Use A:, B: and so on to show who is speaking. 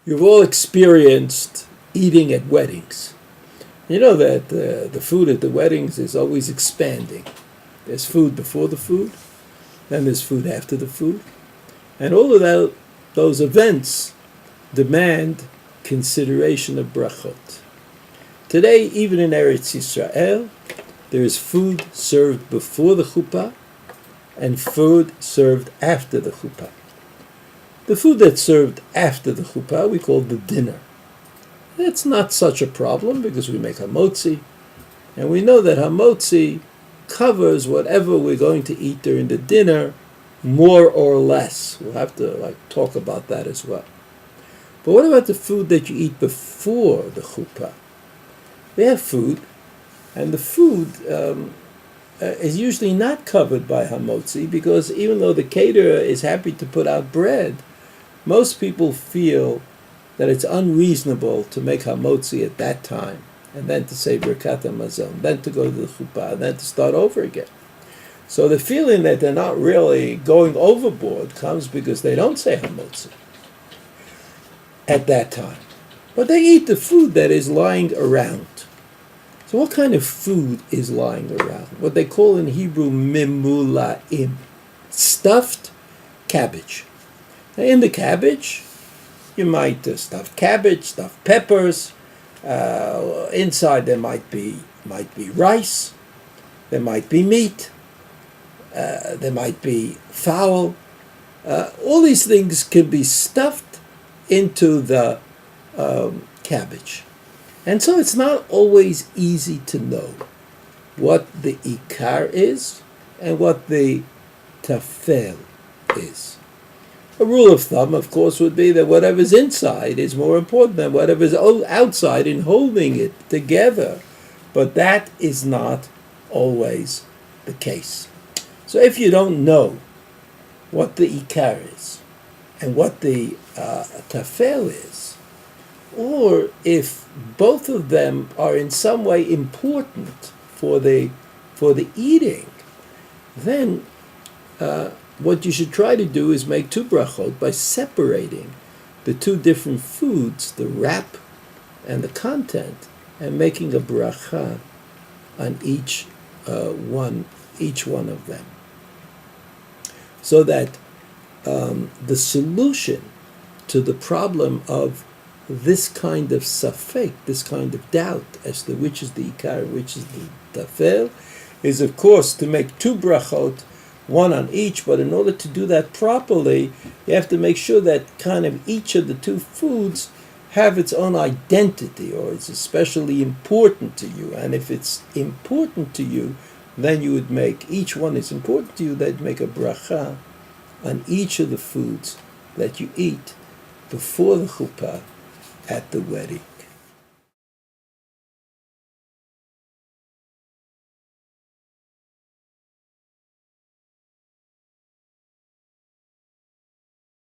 A: You've all experienced eating at weddings. You know that the food at the weddings is always expanding. There's food before the food, then there's food after the food. And all of those events demand consideration of brachot. Today, even in Eretz Yisrael, there is food served before the chupa and food served after the chupa. The food that's served after the chupa we call the dinner. That's not such a problem because we make hamotzi, and we know that hamotzi covers whatever we're going to eat during the dinner, more or less. We'll have to talk about that as well. But what about the food that you eat before the chupa? We have food, and the food is usually not covered by hamotzi because even though the caterer is happy to put out bread, most people feel that it's unreasonable to make hamotzi at that time, and then to say birkat hamazon, then to go to the chuppah, and then to start over again. So the feeling that they're not really going overboard comes because they don't say hamotzi at that time. But they eat the food that is lying around. So what kind of food is lying around? What they call in Hebrew mimulaim, stuffed cabbage. Now in the cabbage, you might stuff cabbage, stuff peppers. Inside there might be rice. There might be meat. There might be fowl. All these things can be stuffed into the cabbage. And so it's not always easy to know what the ikar is and what the tafel is. A rule of thumb, of course, would be that whatever's inside is more important than whatever's outside in holding it together. But that is not always the case. So if you don't know what the ikar is and what the tafel is, or if both of them are in some way important for the eating, then what you should try to do is make two brachot by separating the two different foods, the wrap and the content, and making a bracha on each one of them, so that the solution to the problem of this kind of safek, this kind of doubt as to which is the ikar, which is the tafel, is of course to make two brachot, one on each. But in order to do that properly, you have to make sure that kind of each of the two foods have its own identity, or it's especially important to you. And if it's important to you, then you would make, each one is important to you, then you'd make a bracha on each of the foods that you eat before the chuppah at the wedding.